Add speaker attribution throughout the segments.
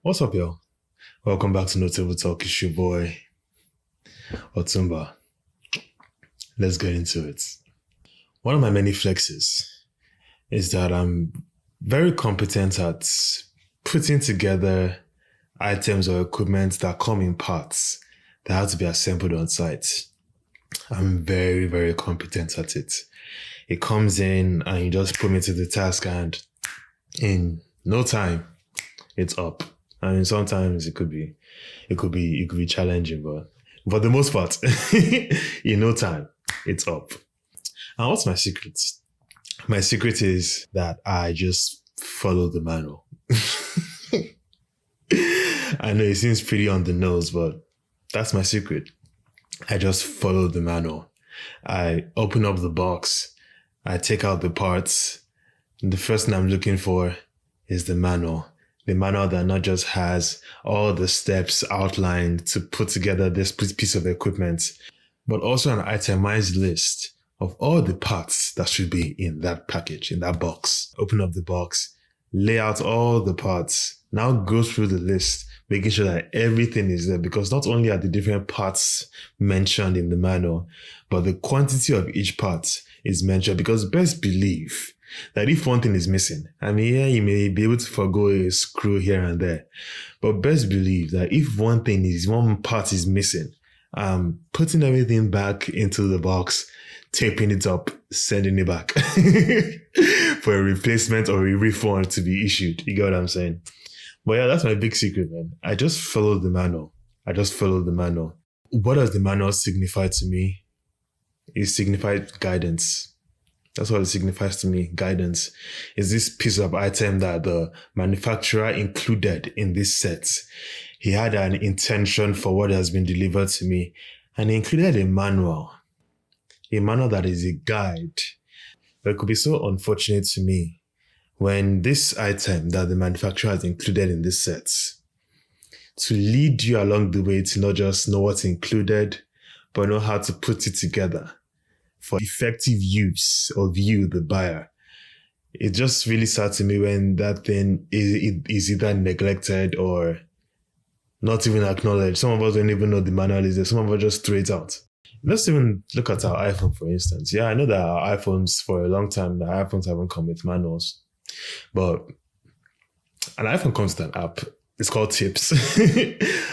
Speaker 1: What's up, y'all? Welcome back to Notable Talk. It's your boy, Otumba. Let's get into it. One of my many flexes is that I'm very competent at putting together items or equipment that come in parts that have to be assembled on site. I'm very, very competent at it. It comes in and you just put me to the task, and in no time, it's up. I mean, sometimes it could be challenging, but for the most part, in no time, it's up. And what's my secret? My secret is that I just follow the manual. I know it seems pretty on the nose, but that's my secret. I just follow the manual. I open up the box, I take out the parts. The first thing I'm looking for is the manual. The manual that not just has all the steps outlined to put together this piece of equipment, but also an itemized list of all the parts that should be in that package, in that box. Open up the box, lay out all the parts, now go through the list, making sure that everything is there, because not only are the different parts mentioned in the manual, but the quantity of each part is mentioned, because best believe that if one thing is missing, I mean, yeah, you may be able to forgo a screw here and there, but best believe that if one part is missing, putting everything back into the box, taping it up, sending it back for a replacement or a refund to be issued. You get what I'm saying? But yeah, that's my big secret, man. I just follow the manual. What does the manual signify to me? It signifies guidance. That's what it signifies to me. Guidance is this piece of item that the manufacturer included in this set. He had an intention for what has been delivered to me, and he included a manual that is a guide. But it could be so unfortunate to me when this item that the manufacturer has included in this set, to lead you along the way to not just know what's included, but know how to put it together for effective use of you, the buyer. It just really sad to me when that thing is either neglected or not even acknowledged. Some of us don't even know the manual is there. Some of us just throw it out. Let's even look at our iPhone, for instance. Yeah, I know that our iPhones, for a long time, the iPhones haven't come with manuals. But an iPhone comes with an app. It's called Tips.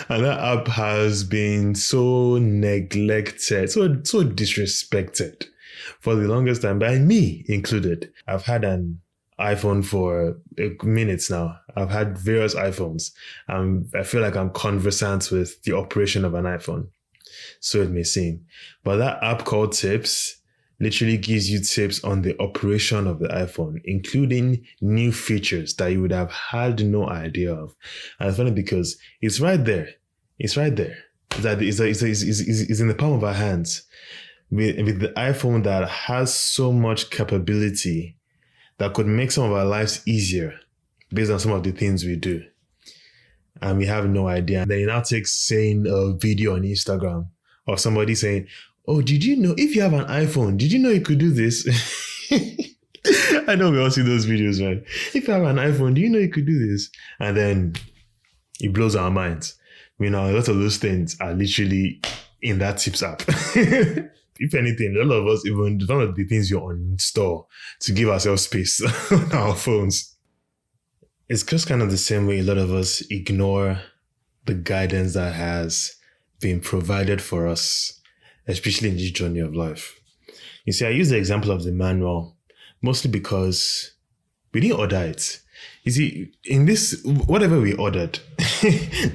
Speaker 1: And that app has been so neglected, so disrespected for the longest time, by me included. I've had an iPhone for minutes now. I've had various iPhones. I feel like I'm conversant with the operation of an iPhone. So it may seem. But that app called Tips literally gives you tips on the operation of the iPhone, including new features that you would have had no idea of. And it's funny because it's right there. It's right there. It's in the palm of our hands. With the iPhone that has so much capability that could make some of our lives easier based on some of the things we do. And we have no idea. And then it now takes saying a video on Instagram of somebody saying, "Oh, did you know if you have an iPhone, did you know you could do this?" I know we all see those videos, man. If you have an iPhone, do you know you could do this? And then it blows our minds. You know, a lot of those things are literally in that Tips app. If anything, a lot of us, even one of the things you uninstall to give ourselves space on our phones. It's just kind of the same way a lot of us ignore the guidance that has been provided for us, especially in this journey of life. You see, I use the example of the manual mostly because we didn't order it. You see, in this, whatever we ordered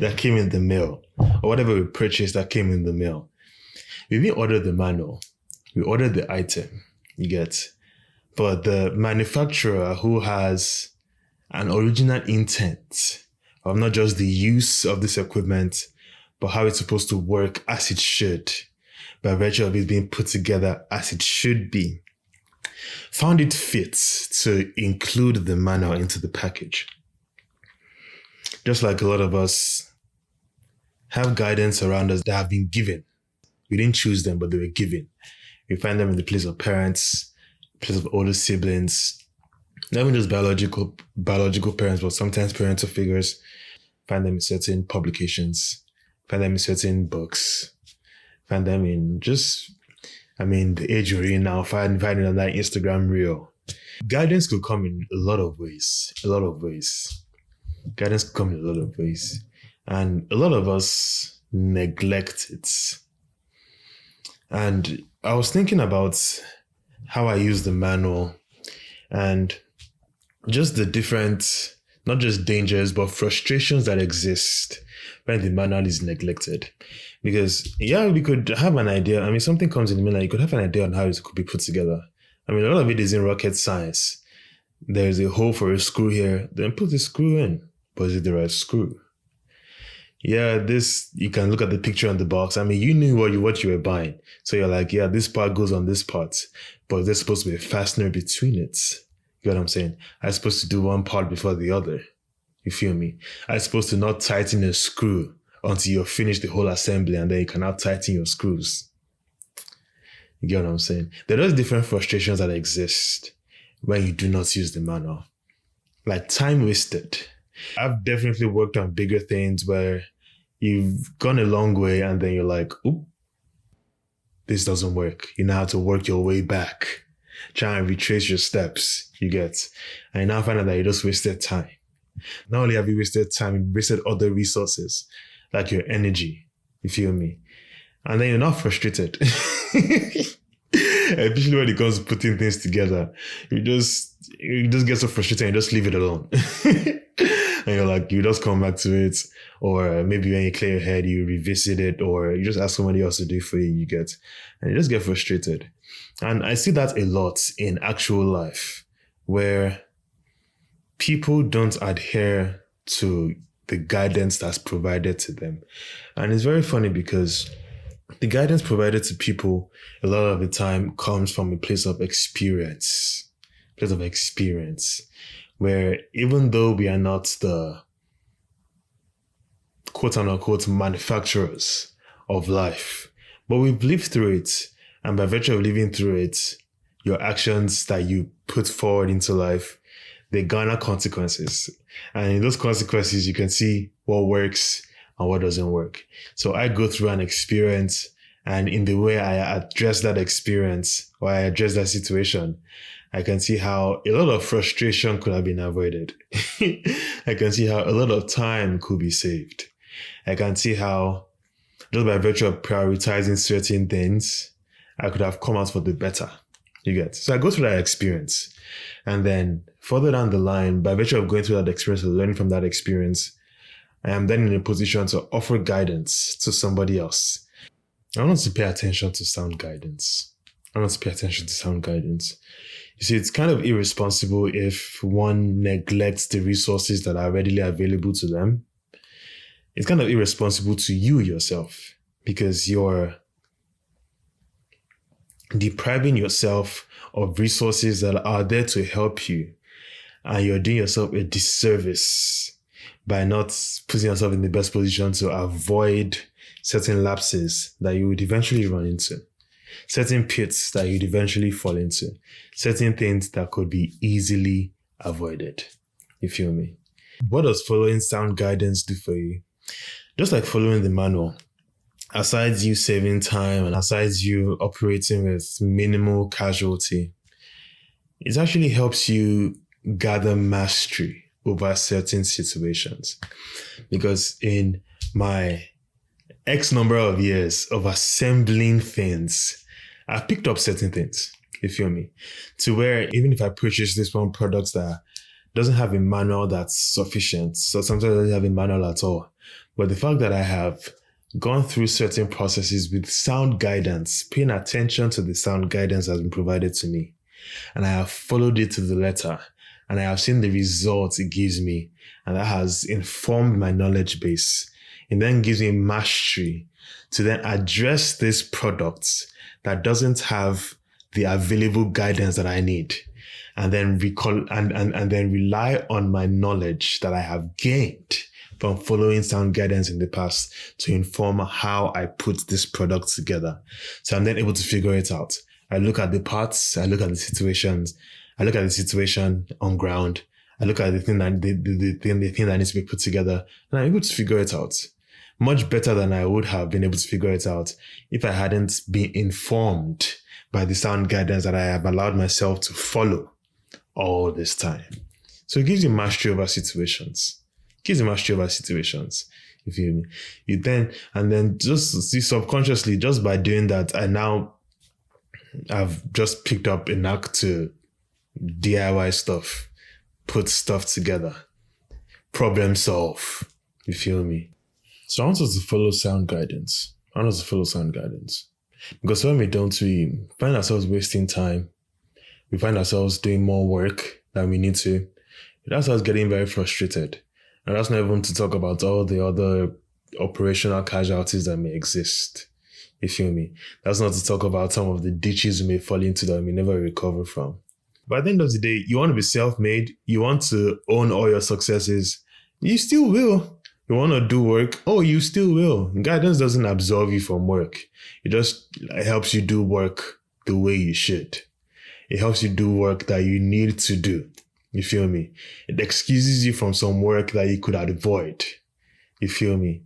Speaker 1: that came in the mail, or whatever we purchased that came in the mail, we didn't order the manual. We ordered the item, you get. But the manufacturer, who has an original intent of not just the use of this equipment, but how it's supposed to work as it should, by virtue of it being put together as it should be, found it fit to include the manual into the package. Just like a lot of us have guidance around us that have been given. We didn't choose them, but they were given. We find them in the place of parents, place of older siblings, not even just biological parents, but sometimes parental figures. find them in certain publications, find them in certain books, find them in the age you're in now, find it on that Instagram reel. Guidance could come in a lot of ways. Guidance could come in a lot of ways. And a lot of us neglect it. And I was thinking about how I use the manual and just the different, not just dangers, but frustrations that exist when the manual is neglected. Because, we could have an idea. Something comes in the manual, you could have an idea on how it could be put together. A lot of it is in rocket science. There's a hole for a screw here, then put the screw in. But is it the right screw? You can look at the picture on the box. You knew what you were buying. So you're like, this part goes on this part. But there's supposed to be a fastener between it. You know what I'm saying? I'm supposed to do one part before the other. You feel me? I'm supposed to not tighten a screw until you've finished the whole assembly, and then you can now tighten your screws. You get what I'm saying? There are those different frustrations that exist when you do not use the manual. Like time wasted. I've definitely worked on bigger things where you've gone a long way and then you're like, oop, this doesn't work. You now have to work your way back. Try and retrace your steps, you get. And you now find out that you just wasted time. Not only have you wasted time, you wasted other resources, like your energy. You feel me? And then you're not frustrated. Especially when it comes to putting things together. You just get so frustrated and you just leave it alone. And you're like, you just come back to it. Or maybe when you clear your head, you revisit it, or you just ask somebody else to do it for you, and you just get frustrated. And I see that a lot in actual life, where people don't adhere to the guidance that's provided to them. And it's very funny because the guidance provided to people a lot of the time comes from a place of experience, where even though we are not the quote unquote manufacturers of life, but we've lived through it. And by virtue of living through it, your actions that you put forward into life, they garner consequences. And in those consequences, you can see what works and what doesn't work. So I go through an experience, and in the way I address that experience, or I address that situation, I can see how a lot of frustration could have been avoided. I can see how a lot of time could be saved. I can see how, just by virtue of prioritizing certain things, I could have come out for the better. You get? So I go through that experience. And then further down the line, by virtue of going through that experience or learning from that experience, I am then in a position to offer guidance to somebody else. I want to pay attention to sound guidance. You see, it's kind of irresponsible if one neglects the resources that are readily available to them. It's kind of irresponsible to you yourself, because you're depriving yourself of resources that are there to help you. And you're doing yourself a disservice by not putting yourself in the best position to avoid certain lapses that you would eventually run into, certain pits that you'd eventually fall into, certain things that could be easily avoided. You feel me? What does following sound guidance do for you? Just like following the manual, aside you saving time and aside you operating with minimal casualty, it actually helps you gather mastery over certain situations. Because in my X number of years of assembling things, I've picked up certain things, you feel me? To where even if I purchase this one product that doesn't have a manual that's sufficient, so sometimes it doesn't have a manual at all, but the fact that I have gone through certain processes with sound guidance, paying attention to the sound guidance that's been provided to me, and I have followed it to the letter, and I have seen the results it gives me, and that has informed my knowledge base. It then gives me mastery to then address this product that doesn't have the available guidance that I need, and then and then rely on my knowledge that I have gained from following sound guidance in the past to inform how I put this product together. So I'm then able to figure it out. I look at the parts, I look at the situations, I look at the situation on ground, I look at the thing that needs to be put together, and I'm able to figure it out. Much better than I would have been able to figure it out if I hadn't been informed by the sound guidance that I have allowed myself to follow all this time. So it gives you mastery over situations. You feel me? And then just see subconsciously, just by doing that, I've just picked up a knack to DIY stuff, put stuff together, problem solve. You feel me? So I want us to follow sound guidance. Because when we don't, we find ourselves wasting time. We find ourselves doing more work than we need to. That's us getting very frustrated. And that's not even to talk about all the other operational casualties that may exist. You feel me? That's not to talk about some of the ditches we may fall into that we may never recover from. But at the end of the day, you want to be self-made. You want to own all your successes. You still will. You want to do work. Oh, you still will. Guidance doesn't absolve you from work. It just helps you do work the way you should. It helps you do work that you need to do. You feel me? It excuses you from some work that you could avoid. You feel me?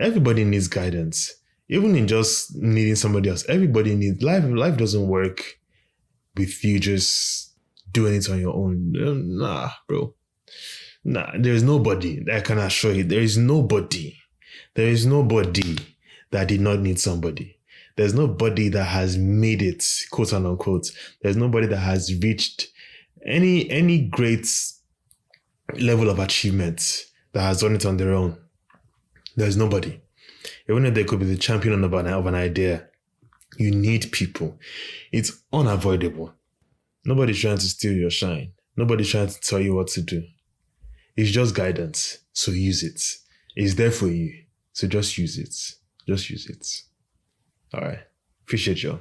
Speaker 1: Everybody needs guidance. Even in just needing somebody else, everybody needs life doesn't work with you just doing it on your own. Nah, bro. Nah, there's nobody, I can assure you, there is nobody that did not need somebody. There's nobody that has made it, quote and unquote. There's nobody that has reached any great level of achievement that has done it on their own. There's nobody. Even if they could be the champion of an idea, you need people. It's unavoidable. Nobody's trying to steal your shine. Nobody's trying to tell you what to do. It's just guidance, so use it. It's there for you, so just use it. All right. Appreciate you.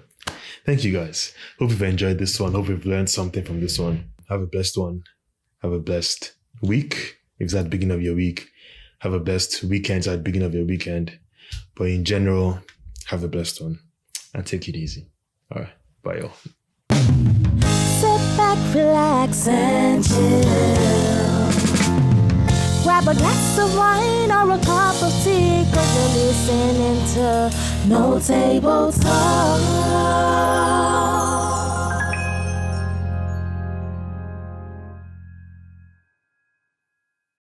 Speaker 1: Thank you, guys. Hope you've enjoyed this one. Hope you've learned something from this one. Have a blessed one. Have a blessed week. If it's at the beginning of your week, have a blessed weekend at the beginning of your weekend. But in general, have a blessed one and take it easy. All right. Bye, y'all.
Speaker 2: Sit back, relax, and chill. Grab a glass of wine or a cup of tea, 'cause you're listening to No Table Talk.